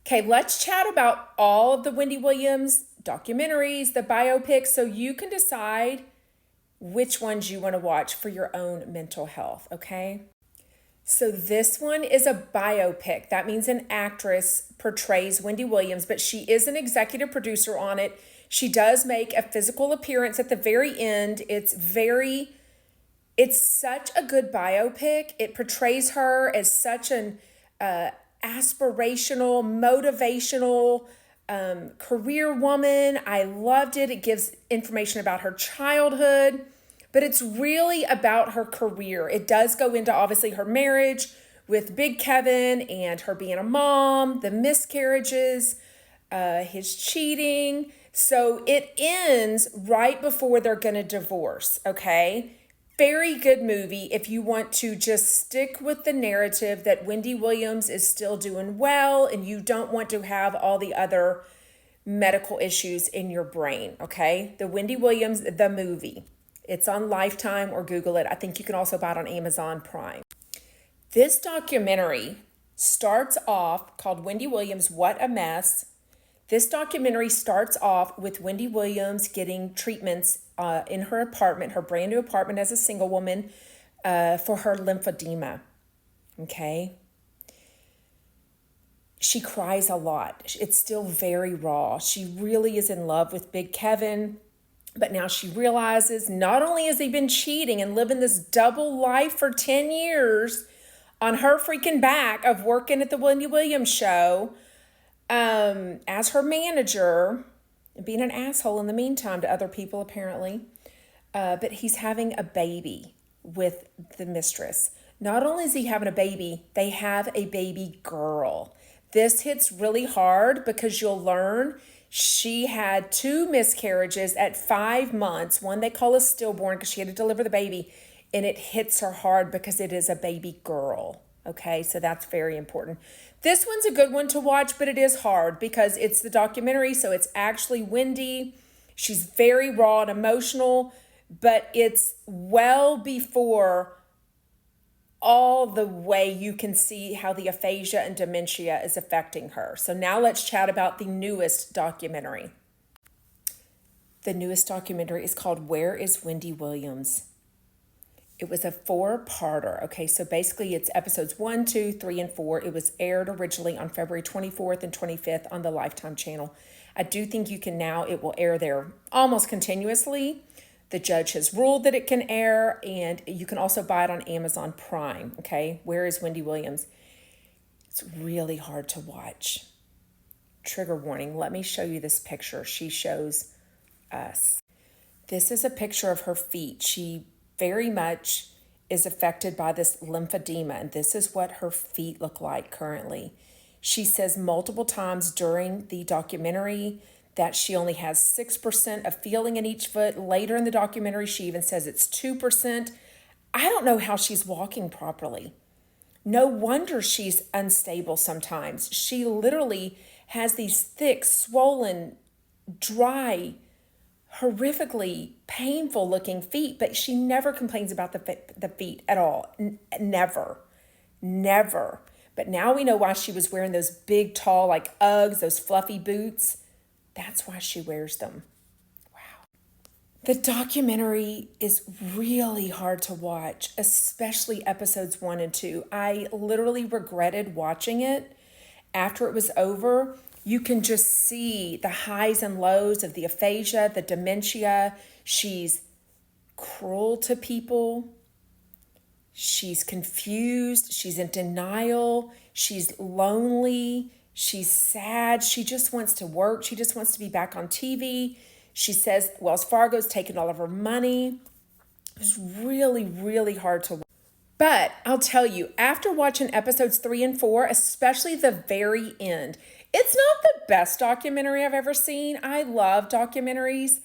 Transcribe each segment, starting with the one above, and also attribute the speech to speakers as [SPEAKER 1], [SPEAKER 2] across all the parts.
[SPEAKER 1] Okay, let's chat about all of the Wendy Williams documentaries, the biopics, so you can decide which ones you want to watch for your own mental health, okay? So this one is a biopic. That means an actress portrays Wendy Williams, but she is an executive producer on it. She does make a physical appearance at the very end. It's such a good biopic. It portrays her as such an aspirational, motivational career woman. I loved it. It gives information about her childhood, but it's really about her career. It does go into obviously her marriage with Big Kevin and her being a mom, the miscarriages, his cheating. So it ends right before they're going to divorce, okay? Very good movie if you want to just stick with the narrative that Wendy Williams is still doing well and you don't want to have all the other medical issues in your brain, okay? The Wendy Williams The Movie. It's on Lifetime or Google it. I think you can also buy it on Amazon Prime. This documentary starts off called Wendy Williams, What a Mess. This documentary starts off with Wendy Williams getting treatments in her apartment, her brand new apartment as a single woman, for her lymphedema. Okay. She cries a lot. It's still very raw. She really is in love with Big Kevin, but now she realizes not only has he been cheating and living this double life for 10 years on her freaking back of working at the Wendy Williams show, as her manager, being an asshole in the meantime to other people apparently, but he's having a baby with the mistress. Not only is he having a baby, they have a baby girl. This hits really hard because you'll learn she had 2 miscarriages at 5 months. One they call a stillborn because she had to deliver the baby, and it hits her hard because it is a baby girl. Okay, so that's very important. This one's a good one to watch, but it is hard because it's the documentary, so it's actually Wendy. She's very raw and emotional, but it's well before all the way you can see how the aphasia and dementia is affecting her. So now let's chat about the newest documentary. The newest documentary is called Where is Wendy Williams? It was a 4-parter. Okay, so basically it's episodes 1, 2, 3, and 4. It was aired originally on February 24th and 25th on the Lifetime channel. I do think it will air there almost continuously. The judge has ruled that it can air, and you can also buy it on Amazon Prime. Okay, Where is Wendy Williams? It's really hard to watch. Trigger warning. Let me show you this picture. She shows us. This is a picture of her feet. She very much is affected by this lymphedema, and this is what her feet look like currently. She says multiple times during the documentary that she only has 6% of feeling in each foot. Later in the documentary, she even says it's 2%. I don't know how she's walking properly. No wonder she's unstable sometimes. She literally has these thick, swollen, dry, horrifically painful looking feet, but she never complains about the feet at all. Never. But now we know why she was wearing those big, tall, like Uggs, those fluffy boots. That's why she wears them. Wow. The documentary is really hard to watch, especially episodes 1 and 2. I literally regretted watching it after it was over. You can just see the highs and lows of the aphasia, the dementia. She's cruel to people. She's confused. She's in denial. She's lonely. She's sad. She just wants to work. She just wants to be back on TV. She says Wells Fargo's taken all of her money. It was really, really hard to watch. But I'll tell you, after watching episodes 3 and 4, especially the very end, it's not the best documentary I've ever seen. I love documentaries.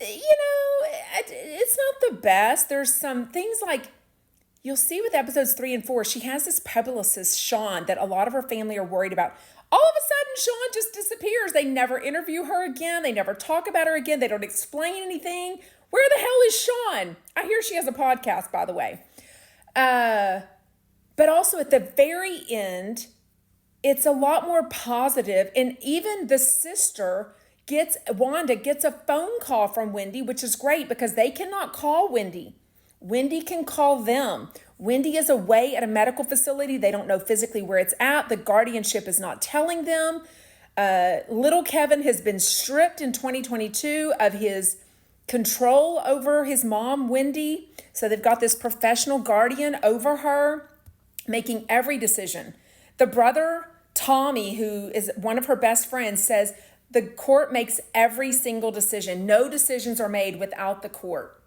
[SPEAKER 1] It's not the best. There's some things like you'll see with episodes 3 and 4, she has this publicist, Sean, that a lot of her family are worried about. All of a sudden, Sean just disappears. They never interview her again. They never talk about her again. They don't explain anything. Where the hell is Sean? I hear she has a podcast, by the way. But also at the very end, it's a lot more positive. And even the sister Wanda gets a phone call from Wendy, which is great because they cannot call Wendy. Wendy can call them. Wendy is away at a medical facility. They don't know physically where it's at. The guardianship is not telling them. Little Kevin has been stripped in 2022 of his control over his mom, Wendy. So they've got this professional guardian over her, making every decision. The brother, Tommy, who is one of her best friends, says the court makes every single decision. No decisions are made without the court.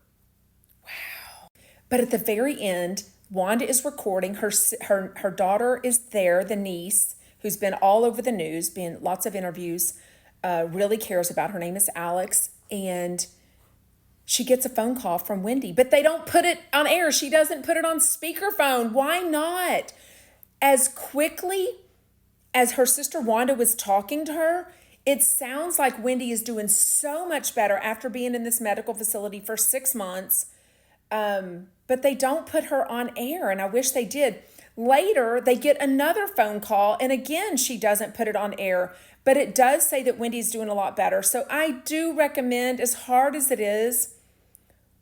[SPEAKER 1] Wow. But at the very end, Wanda is recording. Her daughter is there, the niece, who's been all over the news, been lots of interviews, really cares about. Her name is Alex. And she gets a phone call from Wendy, but they don't put it on air. She doesn't put it on speakerphone. Why not? As quickly as her sister Wanda was talking to her, it sounds like Wendy is doing so much better after being in this medical facility for 6 months. But they don't put her on air, and I wish they did. Later, they get another phone call, and again, she doesn't put it on air, but it does say that Wendy's doing a lot better. So I do recommend, as hard as it is,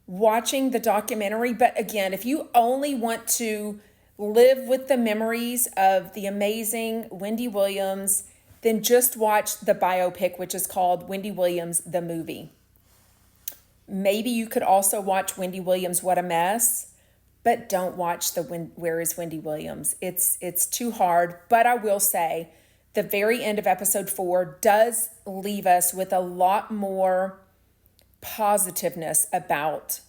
[SPEAKER 1] watching the documentary. But again, if you only want to live with the memories of the amazing Wendy Williams, then just watch the biopic, which is called Wendy Williams The Movie. Maybe you could also watch Wendy Williams What a Mess, but don't watch the Where is Wendy Williams. It's too hard, but I will say the very end of episode 4 does leave us with a lot more positiveness about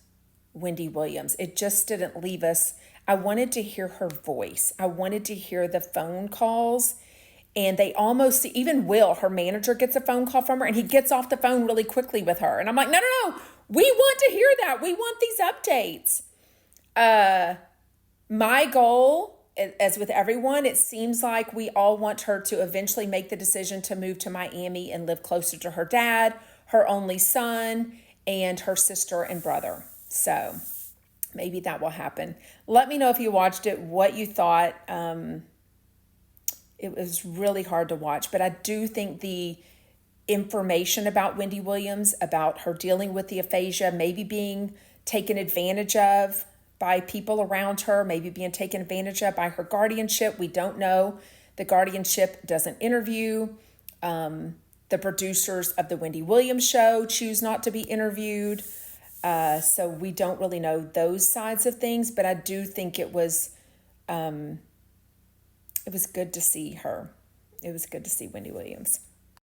[SPEAKER 1] Wendy Williams. It just didn't leave us. I wanted to hear her voice. I wanted to hear the phone calls. And they almost, even Will, her manager, gets a phone call from her, and he gets off the phone really quickly with her. And I'm like, no, we want to hear that. We want these updates. My goal, as with everyone, it seems like we all want her to eventually make the decision to move to Miami and live closer to her dad, her only son, and her sister and brother. So maybe that will happen. Let me know if you watched it, what you thought. It was really hard to watch, but I do think the information about Wendy Williams, about her dealing with the aphasia, maybe being taken advantage of by people around her, maybe being taken advantage of by her guardianship. We don't know. The guardianship doesn't interview. The producers of the Wendy Williams show choose not to be interviewed. So we don't really know those sides of things, but I do think it was good to see her. It was good to see Wendy Williams.